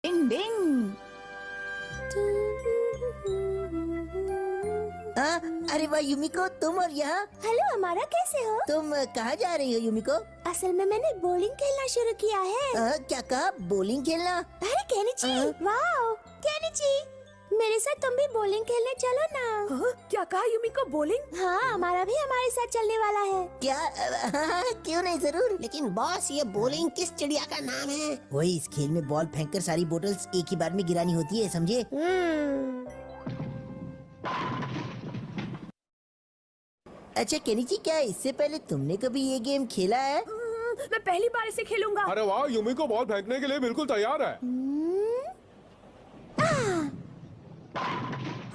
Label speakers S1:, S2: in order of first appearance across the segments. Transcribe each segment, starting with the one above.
S1: डिंग डिंग।
S2: अरे वाह युमिको, तुम और यहाँ?
S3: हेलो अमारा, कैसे हो?
S2: तुम कहाँ जा रही हो युमिको?
S3: असल में मैंने बॉलिंग खेलना शुरू किया है।
S2: क्या कहा? बॉलिंग खेलना?
S3: अरे केनिची, वाओ केनिची, मेरे साथ तुम भी बॉलिंग खेलने चलो ना।
S1: क्या कहा युमिको? बॉलिंग?
S3: हाँ, हमारा भी हमारे साथ चलने वाला है।
S2: क्या? क्यों नहीं, जरूर।
S4: लेकिन बॉस, ये बॉलिंग किस चिड़िया का नाम है?
S2: वही, इस खेल में बॉल फेंककर सारी बोतल्स एक ही बार में गिरानी होती है, समझे? अच्छा केनिची, क्या इससे पहले तुमने कभी ये गेम खेला है?
S1: मैं पहली बार इसे खेलूंगा।
S5: अरे वाह, युमिको बॉल फेंकने के लिए बिल्कुल तैयार है।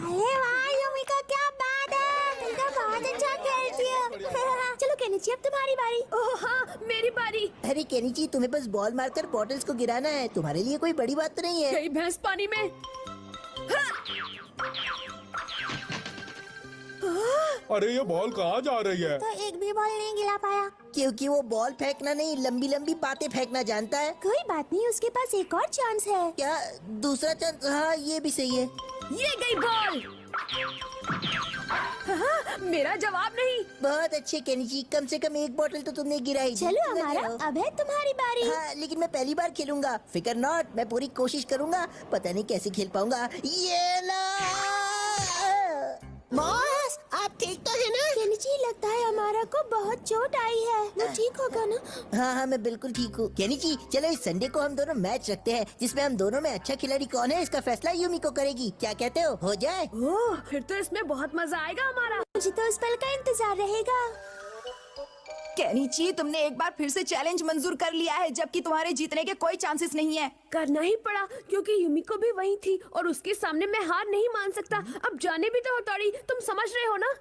S3: अरे वाह युमिका, क्या बात है, तुम तो बहुत अच्छा खेलती हो। चलो केनिची, अब तुम्हारी बारी।
S1: ओह हाँ, मेरी बारी।
S2: अरे केनिची, तुम्हें बस बॉल मारकर बॉटल्स को गिराना है, तुम्हारे लिए कोई बड़ी बात तो नहीं है।
S1: गई भैंस पानी में।
S5: अरे ये बॉल कहाँ जा रही है?
S3: तो एक भी बॉल नहीं गिरा पाया।
S2: क्योंकि वो बॉल फेंकना नहीं, लंबी लंबी बातें फेंकना जानता है।
S3: कोई बात नहीं, उसके पास एक और चांस है।
S2: क्या? दूसरा चांस? हाँ, ये भी सही है।
S1: ये गई बॉल। हाँ, मेरा जवाब नहीं।
S2: बहुत अच्छे केनिची, कम से कम एक बोतल तो तुमने गिराई।
S3: चलो हमारा, अब है तुम्हारी बारी।
S2: हाँ, लेकिन मैं पहली बार खेलूंगा। फिकर नॉट, मैं पूरी कोशिश करूंगा। पता नहीं कैसे खेल पाऊंगा। ये ला!
S4: बॉस, आप ठीक तो है ना?
S3: केनिची, लगता है हमारा को बहुत चोट आई है। वो ठीक होगा ना?
S2: हाँ हाँ, मैं बिल्कुल ठीक हूँ। केनिची, चलो इस संडे को हम दोनों मैच रखते हैं, जिसमें हम दोनों में अच्छा खिलाड़ी कौन है इसका फैसला युमिको करेगी। क्या कहते हो जाए?
S1: ओह, फिर तो इसमें बहुत मजा आएगा हमारा।
S3: मुझे तो उस पल का इंतजार रहेगा।
S1: केनिची, तुमने एक बार फिर से चैलेंज मंजूर कर लिया है, जबकि तुम्हारे जीतने के कोई चांसेस नहीं है। करना ही पड़ा, क्योंकि युमिको भी वही थी और उसके सामने मैं हार नहीं मान सकता। अब जाने भी तो हथौड़ी, तुम समझ रहे हो ना?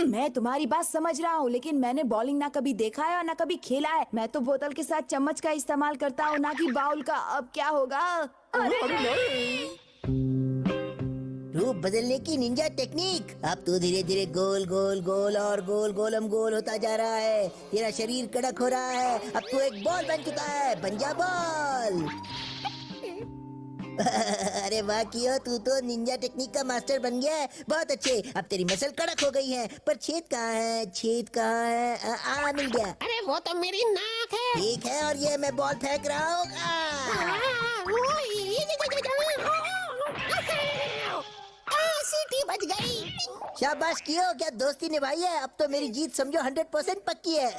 S1: मैं तुम्हारी बात समझ रहा हूँ, लेकिन मैंने बॉलिंग ना कभी देखा है और ना कभी खेला है। मैं तो बोतल के साथ चम्मच का इस्तेमाल करता हूँ, ना कि बाउल का। अब क्या होगा? अरे
S2: रूप बदलने की निंजा टेक्निक। अब तो धीरे धीरे गोल गोल गोल और गोल गोलम गोल होता जा रहा है। तेरा शरीर कड़क हो रहा है। अब तू एक बॉल बन चुका है। बन जा बॉल। अरे वाह कियो, तू तो निंजा टेक्निक का मास्टर बन गया है। बहुत अच्छे, अब तेरी मसल कड़क हो गई है। पर छेद कहाँ है? छेद कहाँ है? मिल गया।
S4: अरे वो तो मेरी नाक है।
S2: ठीक है, और ये मैं बॉल फेंक रहा हूँ।
S4: सीटी बच गई।
S2: शाबाश कियो, क्या दोस्ती निभाई है। अब तो मेरी जीत समझो 100% पक्की है।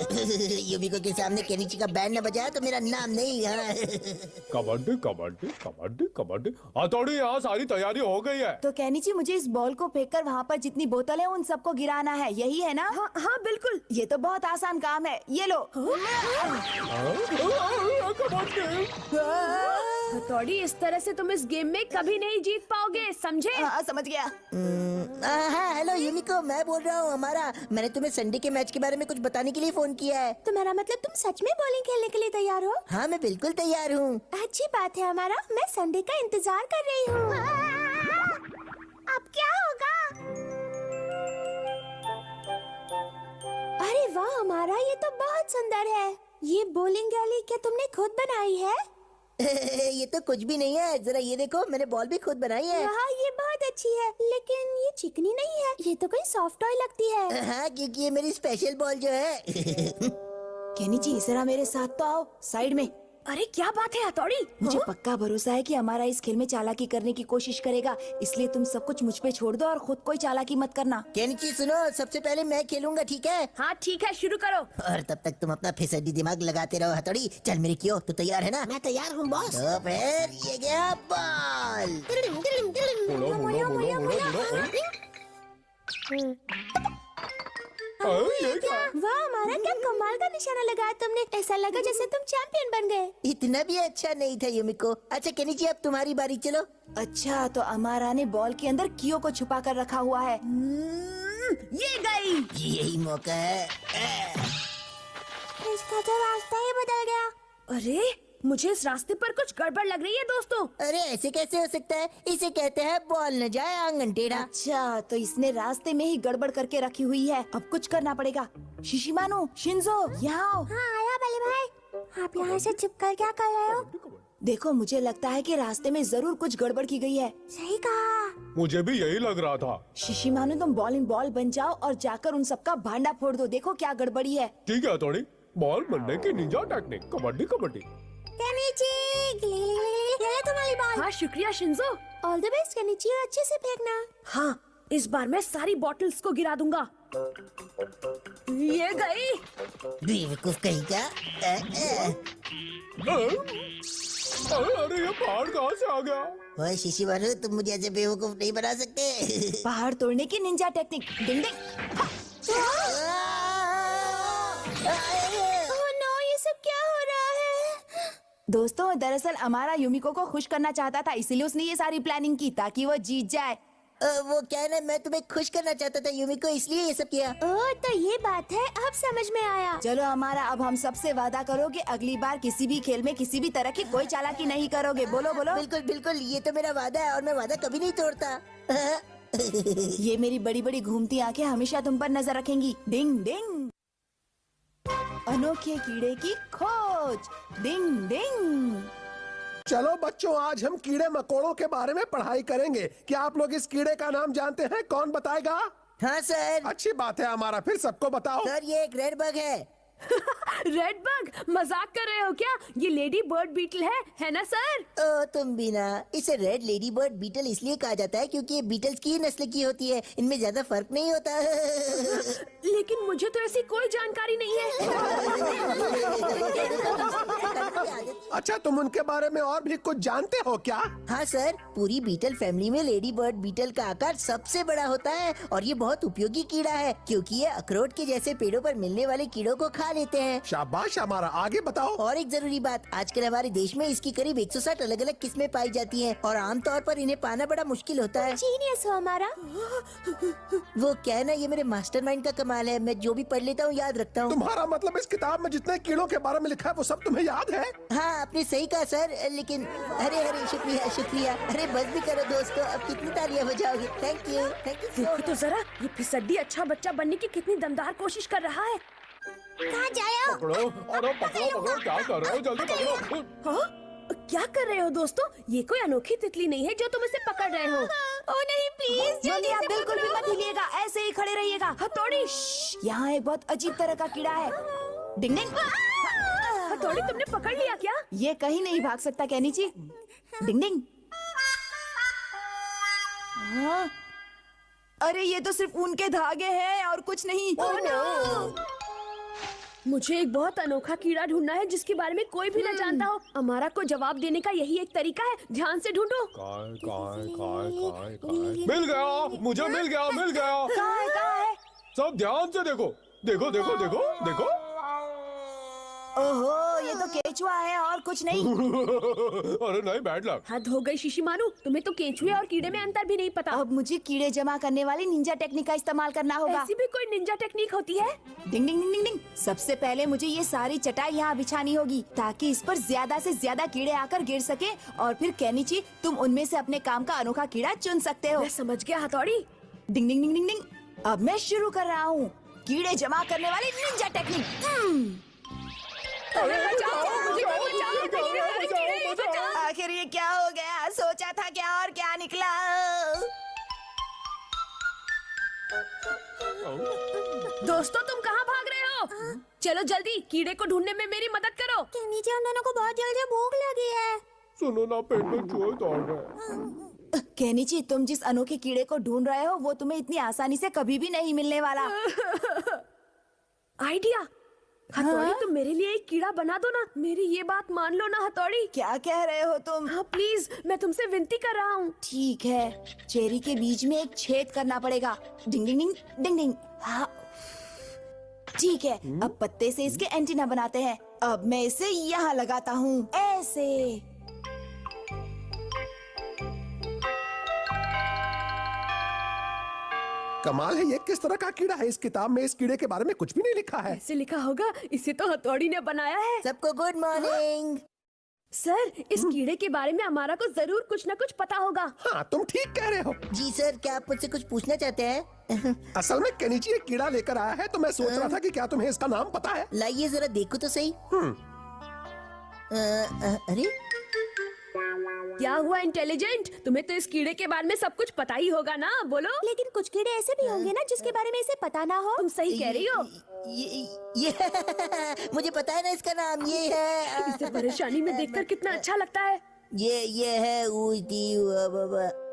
S2: युमिको के सामने केनिची का बैंड न बजाया तो मेरा नाम नहीं है।
S5: कबड्डी कबड्डी कबड्डी कबड्डी। हथौड़ी, यहाँ सारी तैयारी हो गई है।
S1: तो केनिची, मुझे इस बॉल को फेंककर वहाँ पर जितनी बोतल है उन सबको गिराना है, यही है ना? हाँ हाँ बिल्कुल, ये तो बहुत आसान काम है। ये लो। हथौड़ी, इस तरह से तुम इस गेम में कभी नहीं जीत पाओगे, समझे? हाँ, समझ गया।
S2: हाँ, हेलो युमिको, मैं बोल रहा हूँ हमारा। मैंने तुम्हें संडे के मैच के बारे में कुछ बताने के लिए फोन किया है।
S3: तुम्हारा मतलब तुम सच में बॉलिंग खेलने के लिए तैयार हो?
S2: हाँ, मैं बिल्कुल तैयार हूँ।
S3: अच्छी बात है हमारा, मैं संडे का इंतजार कर रही हूँ। अब क्या होगा? अरे वाह हमारा, ये तो बहुत सुंदर है। ये बॉलिंग गैली क्या तुमने खुद बनाई है?
S2: ये तो कुछ भी नहीं है, जरा ये देखो, मैंने बॉल भी खुद बनाई है।
S3: हाँ, ये बहुत अच्छी है, लेकिन ये चिकनी नहीं है। ये तो कोई सॉफ्ट टॉय लगती है।
S2: हाँ, क्योंकि ये मेरी स्पेशल बॉल जो है।
S1: केनिची, जरा मेरे साथ तो आओ, साइड में। अरे क्या बात है हथौड़ी? मुझे पक्का भरोसा है कि हमारा इस खेल में चालाकी करने की कोशिश करेगा, इसलिए तुम सब कुछ मुझ पे छोड़ दो और खुद कोई चालाकी मत करना।
S2: केनिची सुनो, सबसे पहले मैं खेलूंगा, ठीक है?
S1: हाँ ठीक है, शुरू करो।
S2: और तब तक तुम अपना फिसड्डी दिमाग लगाते रहो। हथौड़ी, चल मेरी कियो, तो तैयार है ना?
S4: मैं तैयार हूँ बॉस।
S2: तो फिर ये गया बॉल।
S5: बोलो बोलो बोलो बोलो बोलो। ये क्या?
S3: वाह हमारा, क्या कमाल का निशाना लगाया तुमने। ऐसा लगा जैसे तुम चैंपियन बन गए।
S2: इतना भी अच्छा नहीं था युमिको। अच्छा केनिची, अब तुम्हारी बारी, चलो।
S1: अच्छा, तो अमारा ने बॉल के अंदर कियो को छुपा कर रखा हुआ है। ये गई।
S2: यही मौका है।
S3: इसका तो रास्ता ही बदल गया।
S1: अरे, मुझे इस रास्ते पर कुछ गड़बड़ लग रही है दोस्तों।
S2: अरे ऐसे कैसे हो सकता है? इसे कहते हैं बॉल न जाए आंगन टेढ़ा।
S1: अच्छा, तो इसने रास्ते में ही गड़बड़ करके रखी हुई है। अब कुछ करना पड़ेगा। शिशिमानो, शिंजो, यहाँ आओ।
S3: हाँ आया बल्ले भाई। आप यहाँ से छुपकर क्या कर रहे हो?
S1: देखो मुझे लगता है कि रास्ते में जरूर कुछ गड़बड़ की गई है।
S3: सही कहा।
S5: मुझे भी यही लग रहा था।
S1: शिशिमानु तुम बॉल बन जाओ और जाकर उन सबका भांडा फोड़ दो। देखो क्या गड़बड़ी है।
S5: ठीक है हथौड़ी, बॉल बनने की Ninja technique. Kabaddi kabaddi.
S3: Kenichi, ये ले तुम्हारी बॉल।
S1: हाँ शुक्रिया Shinzo.
S3: All the best Kenichi, और अच्छे से फेंकना।
S1: हाँ इस बार मैं सारी बॉटल्स को गिरा दूंगा। ये गई।
S2: बेवकूफ कहीं का।
S5: अरे ये पहाड़ कहाँ से आ गया?
S2: ओए शिशिमारू, तुम मुझे ऐसे बेवकूफ नहीं बना सकते।
S1: पहाड़ तोड़ने की निंजा टेक्निक। डिंग डिंग।
S3: ओह नो, ये सब क्या हो रहा है?
S1: दोस्तों दरअसल अमारा युमिको को खुश करना चाहता था, इसीलिए उसने ये सारी प्लानिंग की ताकि वो जीत जाए।
S2: वो क्या है ना, मैं तुम्हें खुश करना चाहता था युमिको, इसलिए ये सब किया।
S3: ओह तो ये बात है, अब समझ में आया।
S1: चलो हमारा, अब हम सबसे वादा करो कि अगली बार किसी भी खेल में किसी भी तरह की कोई चालाकी नहीं करोगे। बोलो बोलो।
S2: बिल्कुल बिल्कुल, ये तो मेरा वादा है और मैं वादा कभी नहीं तोड़ता।
S1: ये मेरी बड़ी बड़ी घूमती आंखें हमेशा तुम पर नजर रखेंगी। डिंग डिंग। अनोखे कीड़े की खोज। डिंग डिंग।
S6: चलो बच्चों, आज हम कीड़े मकोड़ों के बारे में पढ़ाई करेंगे। क्या आप लोग इस कीड़े का नाम जानते हैं? कौन बताएगा?
S2: हाँ सर।
S6: अच्छी बात है हमारा, फिर सबको बताओ।
S2: सर ये एक रेड बग है।
S1: Red bug? मजाक कर रहे हो क्या? ये लेडी बर्ड बीटल है ना सर?
S2: ओ तुम भी ना। इसे रेड लेडी बर्ड बीटल इसलिए कहा जाता है क्योंकि ये बीटल्स की नस्ल की होती है, इनमें ज्यादा फर्क नहीं होता।
S1: लेकिन मुझे तो ऐसी कोई जानकारी नहीं है।
S6: अच्छा, तुम उनके बारे में और भी कुछ जानते हो क्या?
S2: हाँ सर, पूरी बीटल फैमिली में लेडी बर्ड बीटल का आकार सबसे बड़ा होता है और ये बहुत उपयोगी कीड़ा है क्योंकि ये अखरोट के जैसे पेड़ों पर मिलने वाले कीड़ों को खा लेते हैं।
S6: शाबाश हमारा, आगे बताओ।
S2: और एक जरूरी बात, आजकल हमारे देश में इसकी करीब 160 अलग अलग किस्में पाई जाती हैं और आमतौर पर इन्हें पाना बड़ा मुश्किल होता है।
S3: जीनियस हो हमारा।
S2: वो क्या है ना, ये मेरे मास्टरमाइंड का कमाल है। मैं जो भी पढ़ लेता हूँ याद रखता हूँ।
S6: तुम्हारा मतलब इस किताब में जितने कीड़ों के बारे में लिखा है वो सब तुम्हें याद है?
S2: हाँ आपने सही कहा सर, लेकिन अरे अरे शुक्रिया शुक्रिया। अरे बस भी करो दोस्तों, अब कितनी तालियां बजाओगे। थैंक यू
S1: देखो तो जरा, ये फिसड्डी अच्छा बच्चा बनने की कितनी दमदार कोशिश कर रहा है।
S3: कहाँ जाया?
S5: पकड़ो, अरे पकड़ो पकड़ो, क्या कर रहे हो? जल्दी पकड़ो।
S1: हाँ? क्या कर रहे हो दोस्तों? ये कोई अनोखी तितली नहीं है जो तुम इसे पकड़ रहे हो।
S3: ओह नहीं, प्लीज
S1: जल्दी, आप बिल्कुल भी मत हिलिएगा, ऐसे ही खड़े रहिएगा। हथौड़ी, यहाँ एक बहुत अजीब तरह का कीड़ा है। डिंग डिंग। हथौड़ी तुमने पकड़ लिया क्या? ये कहीं नहीं भाग सकता केनिची। डिंग डिंग। हाँ? अरे ये तो सिर्फ ऊन के धागे हैं और कुछ नहीं। मुझे एक बहुत अनोखा कीड़ा ढूंढना है जिसके बारे में कोई भी न जानता हो। अमारा को जवाब देने का यही एक तरीका है, ध्यान से ढूंढो।
S5: मिल गया, मुझे मिल गया, मिल गया।
S1: कहाँ है?
S5: सब ध्यान से देखो, देखो देखो देखो देखो।
S1: ओहो, ये तो केचुआ है और कुछ नहीं।
S5: अरे नहीं, बैड लक।
S1: हद हो गई शिशिमारू, तुम्हें तो केचुए और कीड़े में अंतर भी नहीं पता। अब मुझे कीड़े जमा करने वाली निंजा टेक्निक का इस्तेमाल करना होगा। ऐसी भी कोई निंजा टेक्निक होती है? डिंग डिंग डिंग डिंग डिंग। सबसे पहले मुझे ये सारी चटाई यहाँ बिछानी होगी ताकि इस पर ज्यादा से ज्यादा कीड़े आकर गिर सके और फिर केनिची तुम उनमें से अपने काम का अनोखा कीड़ा चुन सकते हो। मैं समझ गया हथौड़ी। डिंग डिंग डिंग डिंग डिंग। अब मैं शुरू कर रहा हूँ कीड़े जमा करने वाली निंजा टेक्निक। आखिर ये क्या हो गया? सोचा था क्या और क्या निकला? दोस्तों तुम कहाँ भाग रहे हो? चलो जल्दी कीड़े को ढूंढने में मेरी मदद करो।
S3: केनिची, हम दोनों को बहुत जल्दी भूख लगी है।
S5: सुनो ना, पेट में चूहे दौड़ रहे।
S1: केनिची, तुम जिस अनोखे कीड़े को ढूंढ रहे हो वो तुम्हें इतनी आसानी से कभी भी नहीं मिलने वाला। आइडिया। हथौड़ी, तुम मेरे लिए एक कीड़ा बना दो ना। मेरी ये बात मान लो ना हथौड़ी। क्या कह रहे हो तुम? हाँ प्लीज, मैं तुमसे विनती कर रहा हूँ। ठीक है, चेरी के बीच में एक छेद करना पड़ेगा। डिंग डिंग डिंग डिंग डिंग। हाँ ठीक है, अब पत्ते से इसके एंटीना बनाते हैं। अब मैं इसे यहाँ लगाता हूँ, ऐसे।
S6: कमाल है, ये किस तरह का कीड़ा है? इस किताब में इस कीड़े के बारे में कुछ भी नहीं लिखा है।
S1: ऐसे लिखा होगा, इसे तो हथौड़ी ने बनाया है।
S2: सबको गुड मॉर्निंग।
S1: सर, इस कीड़े के बारे में हमारा को जरूर कुछ न कुछ पता होगा।
S6: हाँ, तुम ठीक कह रहे हो।
S2: जी सर, क्या आप मुझसे कुछ पूछना चाहते हैं?
S6: असल में केनिची एक कीड़ा लेकर आया है तो मैं सोच रहा था कि क्या तुम्हें इसका नाम पता है?
S2: लाइए जरा देखो तो सही। अरे
S1: क्या हुआ इंटेलिजेंट? तुम्हें तो इस कीड़े के बारे में सब कुछ पता ही होगा ना, बोलो।
S3: लेकिन कुछ कीड़े ऐसे भी होंगे ना जिसके बारे में इसे पता ना हो।
S1: तुम सही कह रही हो।
S2: ये मुझे पता है ना इसका नाम, ये है
S1: इसे परेशानी में देखकर कितना अच्छा लगता है।
S2: ये है उड़ती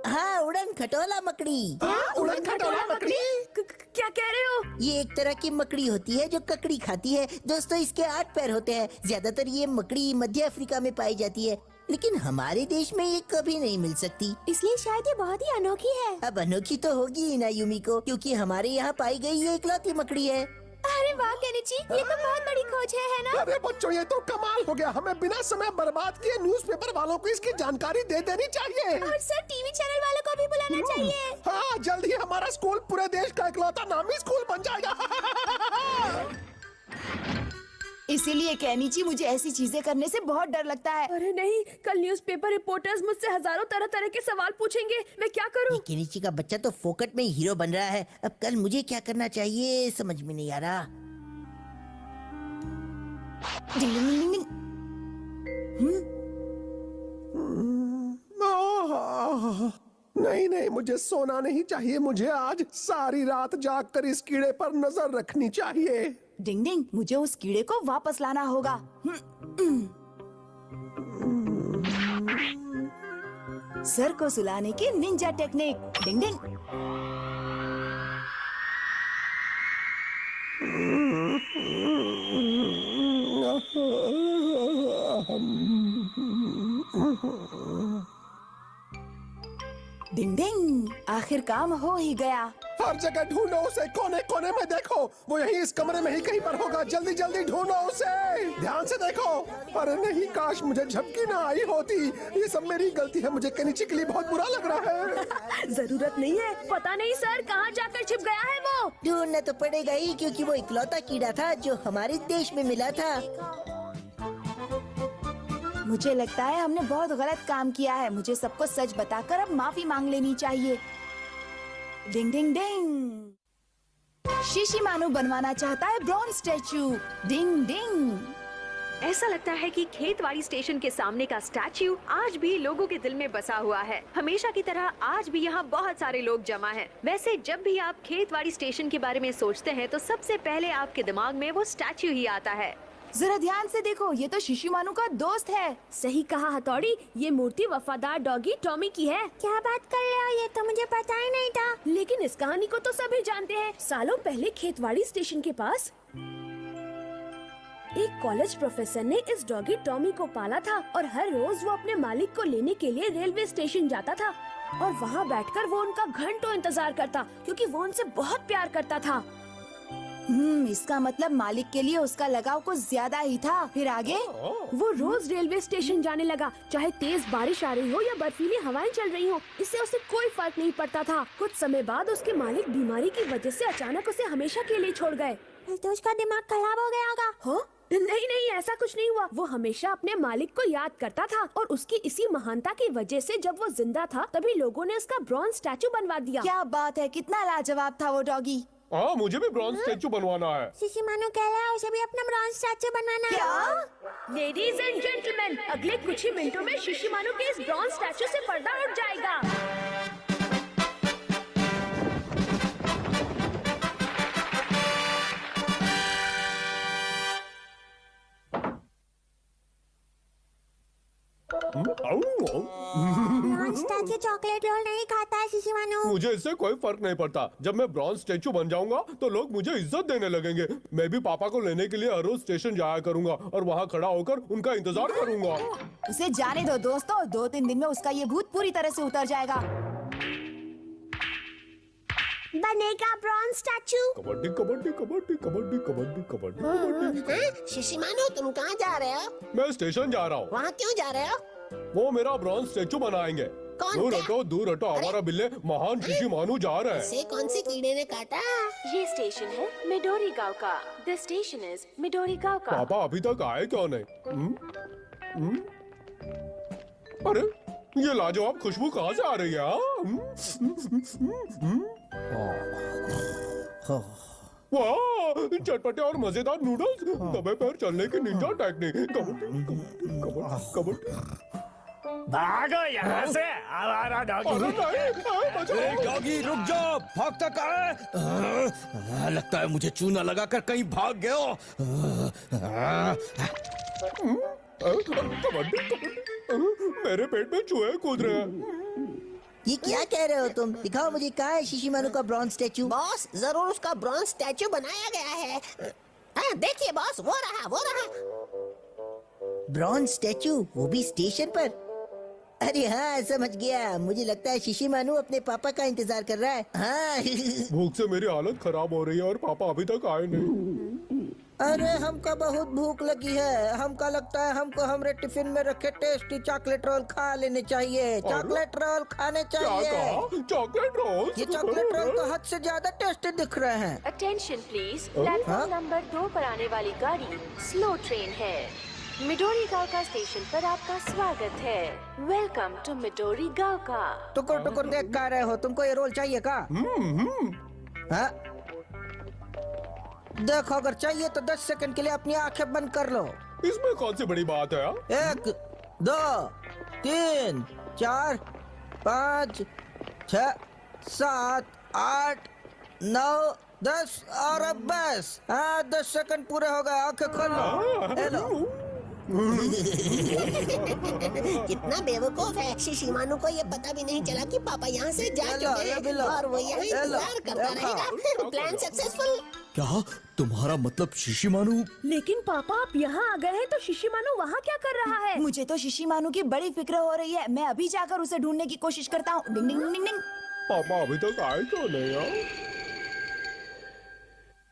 S2: हाँ, उड़न खटोला मकड़ी।
S6: उड़न खटोला मकड़ी।
S1: क्या कह रहे हो?
S2: ये एक तरह की मकड़ी होती है जो ककड़ी खाती है। दोस्तों, इसके 8 पैर होते हैं। ज्यादातर ये मकड़ी मध्य अफ्रीका में पाई जाती है, लेकिन हमारे देश में ये कभी नहीं मिल सकती।
S3: इसलिए शायद ये बहुत ही अनोखी है।
S2: अब अनोखी तो होगी ही ना यूमिको, क्योंकि हमारे यहाँ पाई गई ये इकलौती मकड़ी है।
S3: अरे वाह केनिची, ये तो बहुत बड़ी खोज है ना?
S6: अरे बच्चों, ये तो कमाल हो गया। हमें बिना समय बर्बाद किए न्यूज़पेपर वालों को इसकी जानकारी दे देनी चाहिए।
S3: और सर टीवी चैनल वालों को भी बुलाना चाहिए।
S6: हाँ, जल्द ही हमारा स्कूल पूरे देश का इकलौता नामी स्कूल बन जाएगा।
S1: इसीलिए केनिची, मुझे ऐसी चीजें करने से बहुत डर लगता है। अरे नहीं, कल न्यूज़पेपर रिपोर्टर्स मुझसे हजारों तरह तरह के सवाल पूछेंगे। मैं क्या करूं?
S2: केनिची का बच्चा तो फोकट में हीरो बन रहा है। अब कल मुझे क्या करना चाहिए समझ में नहीं आ रहा।
S6: नहीं, मुझे सोना नहीं चाहिए। मुझे आज सारी रात जागकर इस कीड़े पर नजर रखनी चाहिए।
S1: डिंग डिंग, मुझे उस कीड़े को वापस लाना होगा। सर को सुलाने की निंजा टेक्निक। डिंग डिंग। डिंग डिंग, आखिर काम हो ही गया।
S6: हर जगह ढूंढो उसे, कोने कोने में देखो। वो यहीं इस कमरे में ही कहीं पर होगा। जल्दी जल्दी ढूंढो उसे, ध्यान से देखो। अरे नहीं, काश मुझे झपकी ना आई होती। ये सब मेरी गलती है। मुझे केनिची के लिए बहुत बुरा लग रहा है।
S1: जरूरत नहीं है। पता नहीं सर कहाँ जाकर छिप गया है वो।
S2: ढूंढना तो पड़ेगा ही, क्योंकि वो इकलौता कीड़ा था जो हमारे देश में मिला था।
S1: मुझे लगता है हमने बहुत गलत काम किया है। मुझे सबको सच बताकर अब माफी मांग लेनी चाहिए। डिंग डिंग डिंग। शिशिमानु बनवाना चाहता है ब्रॉन्ज स्टैचू। डिंग डिंग।
S7: ऐसा लगता है कि खेतवाड़ी स्टेशन के सामने का स्टैच्यू आज भी लोगों के दिल में बसा हुआ है। हमेशा की तरह आज भी यहाँ बहुत सारे लोग जमा हैं। वैसे जब भी आप खेतवाड़ी स्टेशन के बारे में सोचते हैं तो सबसे पहले आपके दिमाग में वो स्टैच्यू ही आता है।
S1: जरा ध्यान से देखो, ये तो शिशिमानु का दोस्त है। सही कहा हथौड़ी, ये मूर्ति वफादार डॉगी टॉमी की है।
S3: क्या बात कर रहे हो? ये तो मुझे पता ही नहीं था।
S1: लेकिन इस कहानी को तो सभी जानते हैं। सालों पहले खेतवाड़ी स्टेशन के पास एक कॉलेज प्रोफेसर ने इस डॉगी टॉमी को पाला था और हर रोज वो अपने मालिक को लेने के लिए रेलवे स्टेशन जाता था और वहाँ बैठकर वो उनका घंटों इंतजार करता, क्योंकि वो उनसे बहुत प्यार करता था। इसका मतलब मालिक के लिए उसका लगाव कुछ ज्यादा ही था। फिर आगे वो रोज रेलवे स्टेशन जाने लगा, चाहे तेज बारिश आ रही हो या बर्फीली हवाएं चल रही हो, इससे उसे कोई फर्क नहीं पड़ता था। कुछ समय बाद उसके मालिक बीमारी की वजह से अचानक उसे हमेशा के लिए छोड़ गए।
S3: तो उसका दिमाग खराब हो गया होगा।
S1: हो? नहीं, ऐसा कुछ नहीं हुआ। वो हमेशा अपने मालिक को याद करता था और उसकी इसी महानता की वजह से जब वो जिंदा था तभी लोगों ने उसका ब्रॉन्ज स्टैचू बनवा दिया। क्या बात है, कितना लाजवाब था वो डॉगी।
S5: हाँ, मुझे भी ब्रॉन्ज स्टैचू बनवाना है।
S3: शिशिमानु कह रहा है उसे भी अपना ब्रॉन्ज स्टैचू बनवाना है।
S1: क्या? लेडीज एंड जेंटलमैन, अगले कुछ ही मिनटों में शिशिमानु के इस ब्रॉन्ज स्टैचू से पर्दा उठ जाएगा।
S3: ब्रॉन्ज स्टैचू चॉकलेट रोल नहीं खाता है शिशिमानु।
S5: मुझे इससे कोई फर्क नहीं पड़ता। जब मैं ब्रॉन्ज स्टैचू बन जाऊंगा तो लोग मुझे इज्जत देने लगेंगे। मैं भी पापा को लेने के लिए हर रोज स्टेशन जाया करूंगा और वहाँ खड़ा होकर उनका इंतजार करूंगा।
S1: उसे जाने दो दोस्तों, 2-3 दिन में उसका ये भूत पूरी तरह से उतर जाएगा।
S3: बनेगा ब्रॉन्ज स्टैचू।
S5: कबड्डी कबड्डी कबड्डी कबड्डी कबड्डी कबड्डी कबड्डी।
S4: शिशिमानु, तुम कहाँ जा रहे हो?
S5: मैं स्टेशन जा रहा हूँ।
S4: वहाँ क्यों जा रहे हो?
S5: वो मेरा ब्रॉन्ज स्टैचू बनाएंगे।
S4: कौन
S5: दूर
S4: क्या?
S5: हटो, दूर हटो, हमारा बिल्ले महान शिशिमानु जा रहे हैं।
S4: इसे कौन सी कीड़े ने काटा?
S7: ये स्टेशन है मिडोरी गांव का। द स्टेशन इज मिडोरी गांव का।
S5: पापा अभी तक आए क्यों नहीं? अरे ये लाजवाब खुशबू कहाँ से आ रही है? वाह, चटपटे और मजेदार नूडल्स, दबे पैर चलने की निंजा टेक्निक। कबड्डी कबड्डी कबड्डी कबड्डी।
S8: भागो यहाँ से आवारा डॉगी।
S5: अरे नहीं, बचाओ।
S8: डॉगी रुक जाओ, भागता कहाँ है? लगता है मुझे चूना लगाकर कहीं भाग गए हो।
S5: कबड्डी, मेरे पेट में चूहे कूद रहे हैं।
S2: ये क्या कह रहे हो तुम? दिखाओ मुझे, कहाँ है शिशिमारू का ब्रॉन्ज स्टैचू?
S4: बॉस जरूर उसका ब्रॉन्ज स्टैचू बनाया गया है। हाँ देखिए बॉस, वो रहा।
S2: ब्रॉन्ज स्टैचू, वो भी स्टेशन पर? अरे हाँ, समझ गया। मुझे लगता है शिशिमारू अपने पापा का इंतजार कर रहा है। हाँ।
S5: भूख से मेरी हालत खराब हो रही है और पापा अभी तक आए नहीं।
S2: अरे हमका बहुत भूख लगी है। हमका लगता है हमको हमारे टिफिन में रखे टेस्टी चॉकलेट रोल खा लेने चाहिए। चॉकलेट रोल खाने
S5: क्या
S2: चाहिए।
S5: कहा? Chocolate roll?
S2: ये चॉकलेट रोल तो हद से ज्यादा टेस्टी दिख रहे हैं।
S7: अटेंशन प्लीज, प्लेटफॉर्म नंबर 2 पर आने वाली गाड़ी स्लो ट्रेन है। मिडोरी गांव स्टेशन पर आपका स्वागत है। वेलकम टू मिडोरी गांव।
S2: टुकुर टुकुर देख कर रहे हो? तुमको ये रोल चाहिए का? हाँ? देखो, अगर चाहिए तो 10 सेकंड के लिए अपनी आंखें बंद कर लो।
S5: इसमें कौन सी बड़ी बात है यार?
S2: 1 2 3 4 5 6 7 8 9 10 और अब बस। हाँ, 10 सेकंड पूरे हो गए। आंखें खोल लो। हेलो।
S4: कितना बेवकूफ है। शिशिमारू को ये पता भी नहीं चला कि पापा यहाँ से जा चुके हैं और वो यहाँ इंतजार करता रहेगा। Plan successful.
S8: क्या तुम्हारा मतलब शिशिमारू?
S1: लेकिन पापा आप यहाँ आ गए हैं तो शिशिमारू वहाँ क्या कर रहा है?
S9: मुझे तो शिशिमारू की बड़ी फिक्र हो रही है। मैं अभी जाकर उसे ढूंढने की कोशिश करता हूँ। डिंग डिंग डिंग डिंग।
S5: पापा अभी तक आए क्यों नहीं यार?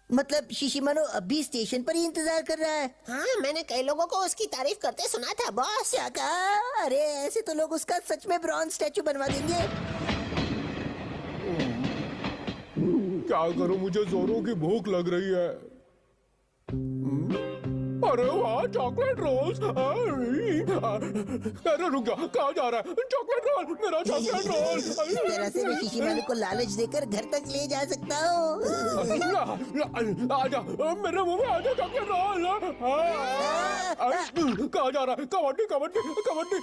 S2: मतलब शिशिमारू अभी स्टेशन पर ही इंतजार कर रहा है?
S4: हाँ, मैंने कई लोगों को उसकी तारीफ करते सुना था बॉस।
S2: क्या कहा? अरे ऐसे तो लोग उसका सच में ब्रॉन्ज स्टैचू बनवा देंगे।
S5: क्या करूं, मुझे जोरों की भूख लग रही है। अरे वाह, चॉकलेट रोल्स। अरे रुक जा, कहाँ जा रहा है? चॉकलेट रोल, मेरा चॉकलेट रोल।
S2: इस तरह से मैं शिशिमारू को लालच देकर घर तक ले जा सकता हूँ।
S5: आजा, मेरे मुंह में आजा चॉकलेट रोल। कहाँ जा रहा है? कबड्डी कबड्डी कबड्डी।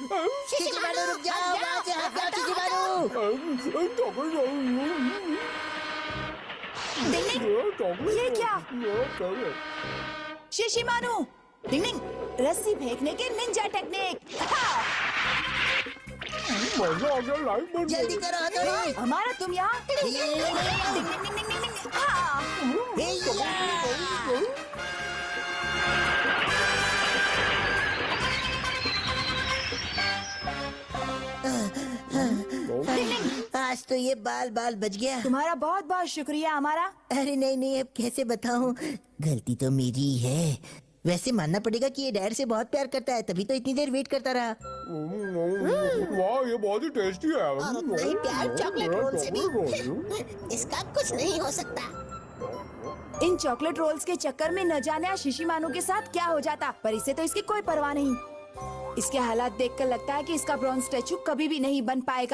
S2: शिशिमारू रुक जाओ, वहाँ से हट जाओ शिशिमारू।
S5: Chocolate roll.
S9: ये क्या? शिशिमारू, डिंग डिंग, रस्सी फेंकने के निंजा टेक्निक। हाँ!
S5: मजा आ गया, लाइफ बन
S2: जल्दी
S5: गई।
S2: करो हथौड़ी।
S9: हमारा तुम यहाँ। डिंग डिंग डिंग डिंग डिंग डिंग डिंग। हाँ!
S2: आज तो ये बाल बाल बच गया।
S9: तुम्हारा बहुत बहुत शुक्रिया हमारा।
S2: अरे नहीं नहीं, अब कैसे बताऊं? गलती तो मेरी है। वैसे मानना पड़ेगा कि ये डैड से बहुत प्यार करता है, तभी तो इतनी देर वेट करता रहा।
S5: वाह, ये बहुत ही टेस्टी है।
S4: और उतना ही प्यार चॉकलेट रोल से भी। इसका कुछ नहीं हो सकता।
S9: इन चॉकलेट रोल्स के चक्कर में न जाने शिशिमारू के साथ क्या हो जाता, पर इसे तो इसकी कोई परवाह नहीं। इसके हालात देखकर लगता है कि इसका ब्रॉन्ज स्टैचू कभी भी नहीं बन पाएगा।